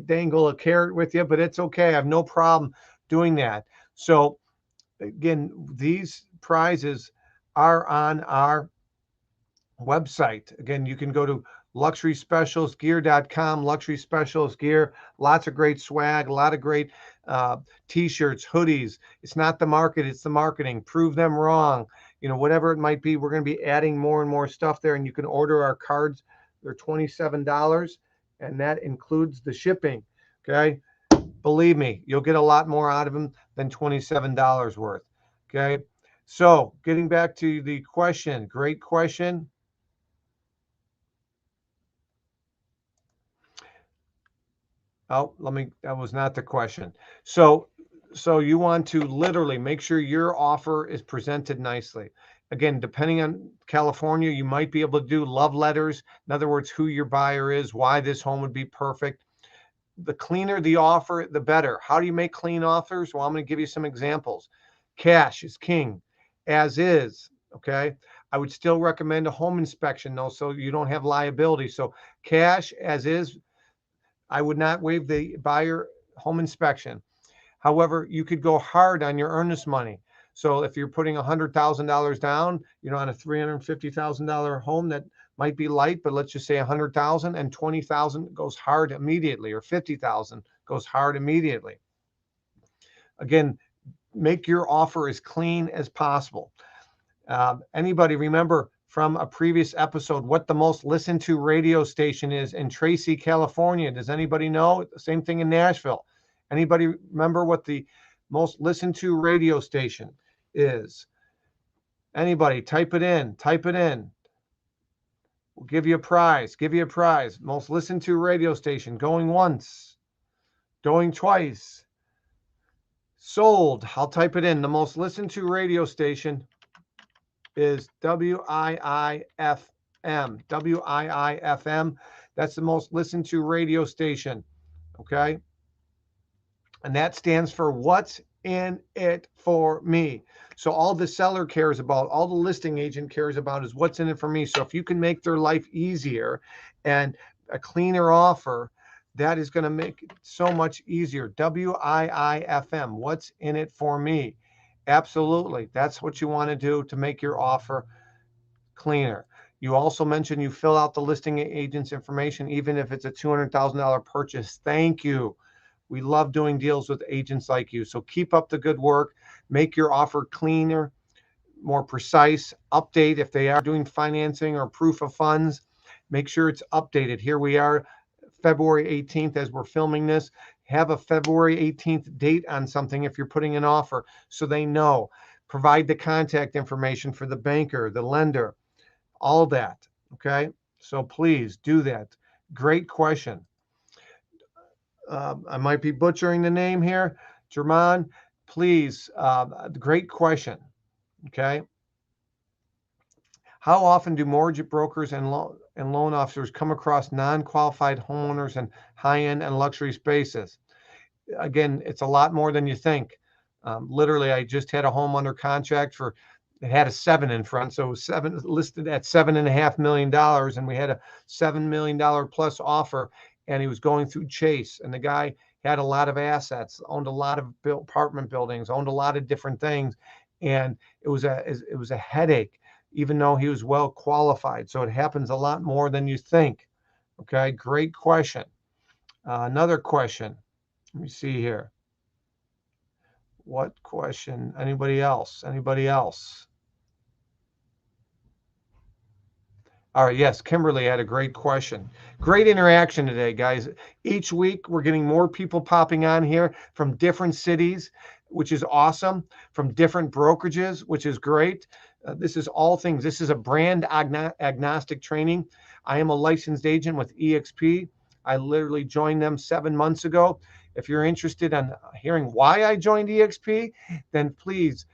dangle a carrot with you, but it's okay. I have no problem doing that. So again, these prizes are on our website. Again, you can go to luxuryspecialistgear.com, Luxury Specialist Gear. Lots of great swag, a lot of great t-shirts, hoodies. It's not the market, it's the marketing. Prove them wrong. You know, whatever it might be, we're going to be adding more and more stuff there, and you can order our cards. They're $27, and that includes the shipping. Okay. Believe me, you'll get a lot more out of them than $27 worth. Okay. So getting back to the question, great question. Oh, that was not the question. So you want to literally make sure your offer is presented nicely. Again, depending on California, you might be able to do love letters. In other words, who your buyer is, why this home would be perfect. The cleaner the offer, the better. How do you make clean offers? Well, I'm going to give you some examples. Cash is king, as is. Okay. I would still recommend a home inspection though, so you don't have liability. So cash as is. I would not waive the buyer home inspection. However, you could go hard on your earnest money. So if you're putting $100,000 down, you know, on a $350,000 home that might be light, but let's just say 100,000, and 20,000 goes hard immediately, or 50,000 goes hard immediately. Again, make your offer as clean as possible. Anybody remember from a previous episode what the most listened to radio station is in Tracy, California? Does anybody know? Same thing in Nashville. Anybody remember what the most listened to radio station? is. Anybody, type it in. Type it in. We'll give you a prize. Give you a prize. Most listened to radio station. Going once. Going twice. Sold. I'll type it in. The most listened to radio station is WIIFM. WIIFM. That's the most listened to radio station. Okay. And that stands for What's in It for Me. So all the seller cares about, all the listing agent cares about is what's in it for me. So if you can make their life easier and a cleaner offer, that is going to make it so much easier. WIIFM, what's in it for me? Absolutely. That's what you want to do to make your offer cleaner. You also mentioned you fill out the listing agent's information, even if it's a $200,000 purchase. Thank you. We love doing deals with agents like you. So keep up the good work. Make your offer cleaner, more precise. Update if they are doing financing or proof of funds. Make sure it's updated. Here we are, February 18th, as we're filming this. Have a February 18th date on something if you're putting an offer so they know. Provide the contact information for the banker, the lender, all that. Okay? So please do that. Great question. I might be butchering the name here. German, please, great question. Okay. How often do mortgage brokers and loan officers come across non-qualified homeowners in high-end and luxury spaces? Again, it's a lot more than you think. Literally, I just had a home under contract for, it had a 7 in front, so it was listed at $7.5 million, and we had a $7 million plus offer. And he was going through Chase, and the guy had a lot of assets, owned a lot of apartment buildings, owned a lot of different things, and it was a headache, even though he was well qualified. So it happens a lot more than you think. Okay, great question. Another question. Let me see here. What question? Anybody else? Anybody else? All right, yes, Kimberly had a great question. Great interaction today, guys. Each week, we're getting more people popping on here from different cities, which is awesome, from different brokerages, which is great. This is all things. This is a brand agnostic training. I am a licensed agent with EXP. I literally joined them 7 months ago. If you're interested in hearing why I joined EXP, then please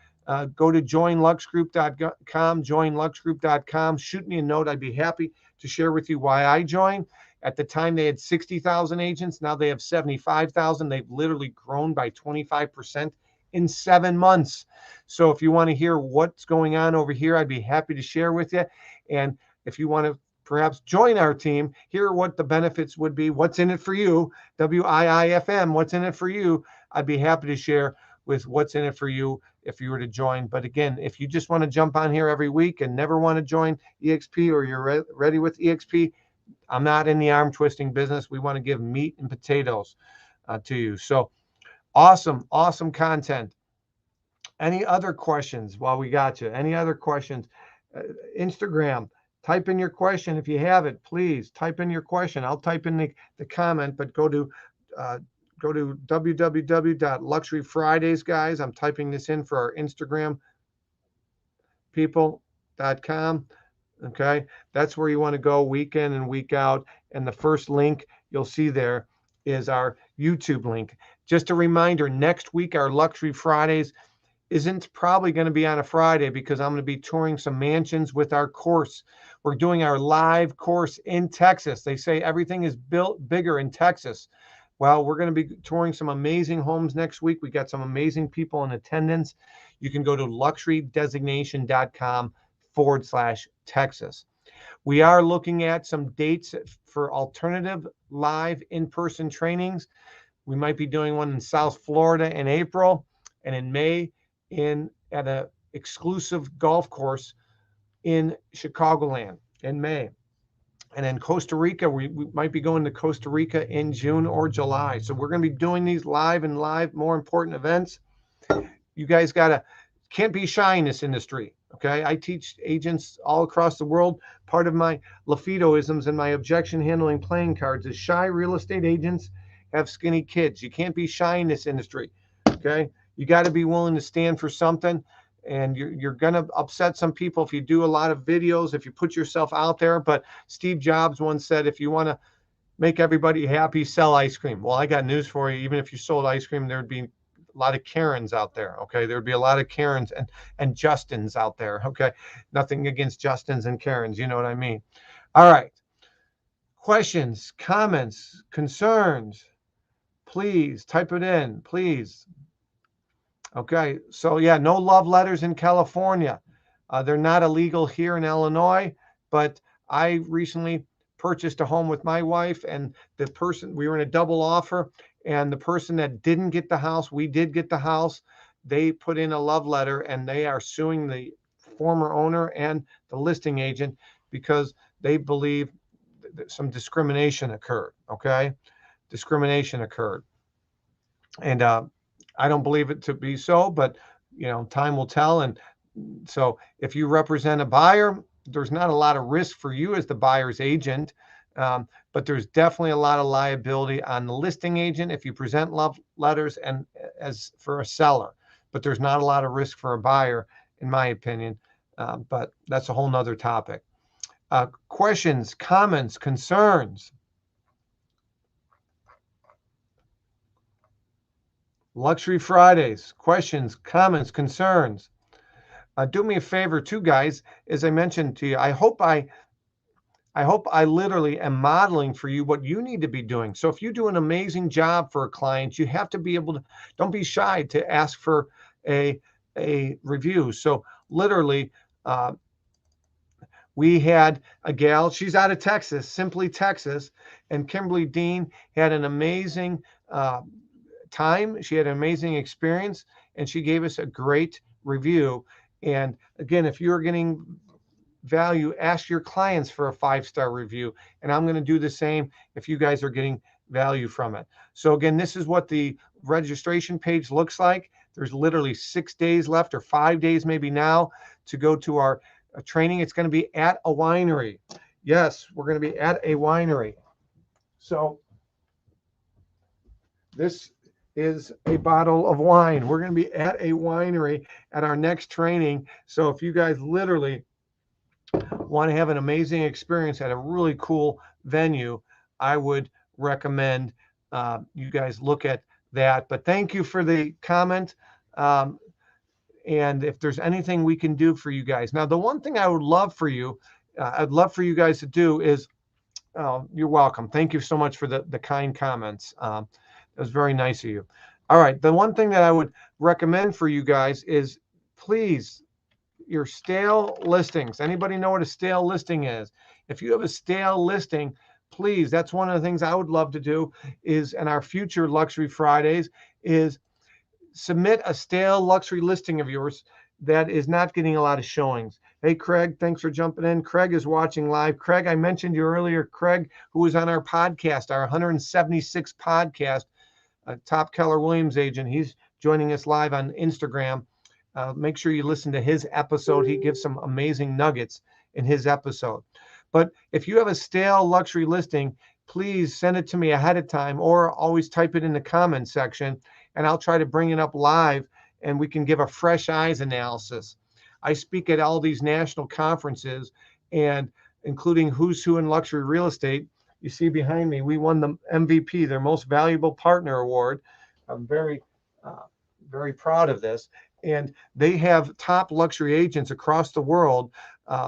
go to joinluxegroup.com, joinluxegroup.com. Shoot me a note. I'd be happy to share with you why I joined. At the time, they had 60,000 agents. Now they have 75,000. They've literally grown by 25% in 7 months. So if you want to hear what's going on over here, I'd be happy to share with you. And if you want to perhaps join our team, hear what the benefits would be, what's in it for you, WIIFM, what's in it for you, I'd be happy to share with what's in it for you if you were to join. But again, if you just want to jump on here every week and never want to join EXP, or you're ready with EXP, I'm not in the arm twisting business. We want to give meat and potatoes to you. So awesome, awesome content. Any other questions while we got you? Any other questions? Instagram, type in your question. If you have it, please type in your question. I'll type in the comment, but go to www.luxuryfridays, guys. I'm typing this in for our Instagram people.com. Okay, that's where you want to go week in and week out. And the first link you'll see there is our YouTube link. Just a reminder, next week our Luxury Fridays isn't probably going to be on a Friday, because I'm going to be touring some mansions with our course. We're doing our live course in Texas. They say everything is built bigger in Texas. Well, we're going to be touring some amazing homes next week. We got some amazing people in attendance. You can go to luxurydesignation.com/Texas. We are looking at some dates for alternative live in-person trainings. We might be doing one in South Florida in April, and in May at an exclusive golf course in Chicagoland in May. And in Costa Rica, we might be going to Costa Rica in June or July. So we're going to be doing these live, more important events. You guys can't be shy in this industry. Okay. I teach agents all across the world. Part of my LaFidoisms and my objection handling playing cards is shy real estate agents have skinny kids. You can't be shy in this industry. Okay. You got to be willing to stand for something. and you're going to upset some people if you do a lot of videos, if you put yourself out there. But Steve Jobs once said, if you want to make everybody happy, sell ice cream. Well, I got news for you. Even if you sold ice cream, there'd be a lot of Karens out there. Okay. There'd be a lot of Karens and Justins out there. Okay. Nothing against Justins and Karens. You know what I mean? All right. Questions, comments, concerns, please type it in, please. Okay. So yeah, no love letters in California. They're not illegal here in Illinois, but I recently purchased a home with my wife, and the person, we were in a double offer, and the person that didn't get the house, we did get the house. They put in a love letter, and they are suing the former owner and the listing agent because they believe that some discrimination occurred. Okay. Discrimination occurred. And I don't believe it to be so, but time will tell. And so if you represent a buyer, there's not a lot of risk for you as the buyer's agent, but there's definitely a lot of liability on the listing agent if you present love letters and as for a seller. But there's not a lot of risk for a buyer, in my opinion. But that's a whole nother topic. Questions, comments, concerns? Luxury Fridays, questions, comments, concerns. Do me a favor too, guys. As I mentioned to you, I hope I literally am modeling for you what you need to be doing. So if you do an amazing job for a client, you have to be able to, don't be shy to ask for a review. So literally, we had a gal, she's out of Texas, Simply Texas, and Kimberly Dean had an amazing time. She had an amazing experience, and she gave us a great review. And again, if you're getting value, ask your clients for a 5-star review. And I'm going to do the same if you guys are getting value from it. So again, this is what the registration page looks like. There's literally 6 days left, or 5 days maybe now, to go to our training. It's going to be at a winery. Yes, we're going to be at a winery. So this is a bottle of wine. We're going to be at a winery at our next training. So if you guys literally want to have an amazing experience at a really cool venue, I would recommend you guys look at that. But thank you for the comment. And if there's anything we can do for you guys. Now, the one thing I would love for you, I'd love for you guys to do is, you're welcome. Thank you so much for the kind comments. It was very nice of you. All right. The one thing that I would recommend for you guys is, please, your stale listings. Anybody know what a stale listing is? If you have a stale listing, please, that's one of the things I would love to do is in our future Luxury Fridays is submit a stale luxury listing of yours that is not getting a lot of showings. Hey, Craig, thanks for jumping in. Craig is watching live. Craig, I mentioned you earlier, Craig, who was on our podcast, our 176 podcast, top Keller Williams agent. He's joining us live on Instagram. Make sure you listen to his episode. He gives some amazing nuggets in his episode. But if you have a stale luxury listing, please send it to me ahead of time, or always type it in the comment section, and I'll try to bring it up live and we can give a fresh eyes analysis. I speak at all these national conferences, and including Who's Who in Luxury Real Estate. You see behind me, we won the MVP, their Most Valuable Partner Award. I'm very, very proud of this. And they have top luxury agents across the world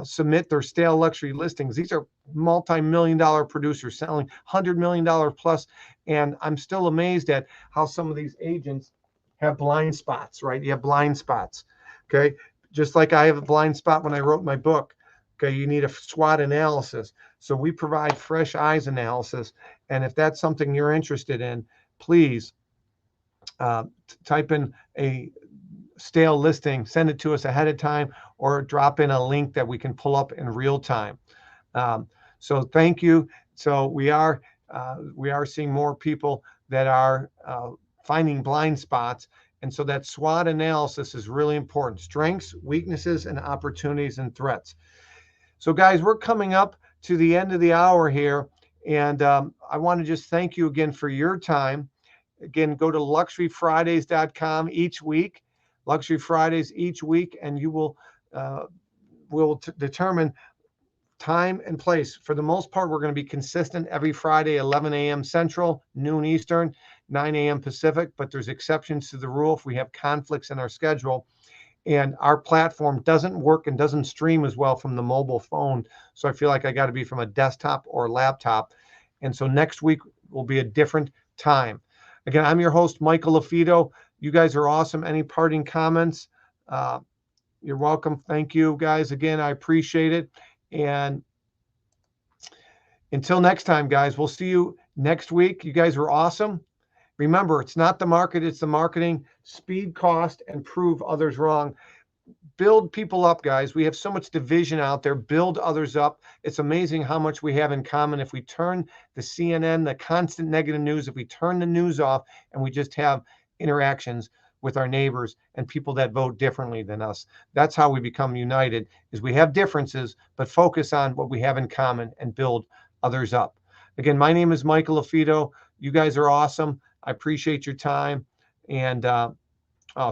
submit their stale luxury listings. These are multi-million-dollar producers selling $100 million plus. And I'm still amazed at how some of these agents have blind spots, right? You have blind spots, okay? Just like I have a blind spot when I wrote my book. Okay, you need a SWOT analysis. So we provide fresh eyes analysis. And if that's something you're interested in, please type in a stale listing, send it to us ahead of time, or drop in a link that we can pull up in real time. So thank you. So we are seeing more people that are finding blind spots. And so that SWOT analysis is really important. Strengths, weaknesses, and opportunities and threats. So guys, we're coming up to the end of the hour here. And I want to just thank you again for your time. Again, go to luxuryfridays.com each week. Luxury Fridays each week, and you will determine time and place. For the most part, we're going to be consistent every Friday, 11 a.m. Central, noon Eastern, 9 a.m. Pacific, but there's exceptions to the rule if we have conflicts in our schedule. And our platform doesn't work and doesn't stream as well from the mobile phone. So I feel like I got to be from a desktop or laptop. And so next week will be a different time. Again, I'm your host, Michael LaFido. You guys are awesome. Any parting comments? You're welcome. Thank you, guys. Again, I appreciate it. And until next time, guys, we'll see you next week. You guys are awesome. Remember, it's not the market, it's the marketing. Speed, cost, and prove others wrong. Build people up, guys. We have so much division out there. Build others up. It's amazing how much we have in common. If we turn the CNN, the constant negative news, if we turn the news off and we just have interactions with our neighbors and people that vote differently than us, that's how we become united, is we have differences, but focus on what we have in common and build others up. Again, my name is Michael LaFido. You guys are awesome. I appreciate your time. And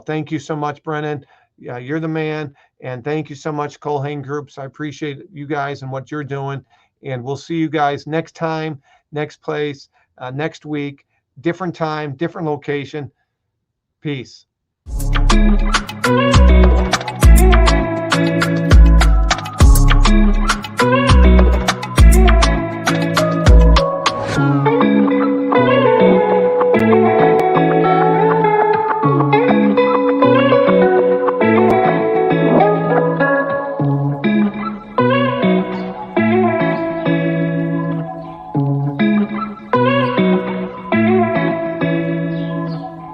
thank you so much, Brennan. Yeah, you're the man. And thank you so much, Colhane Groups. I appreciate you guys and what you're doing. And we'll see you guys next time, next place, next week, different time, different location. Peace.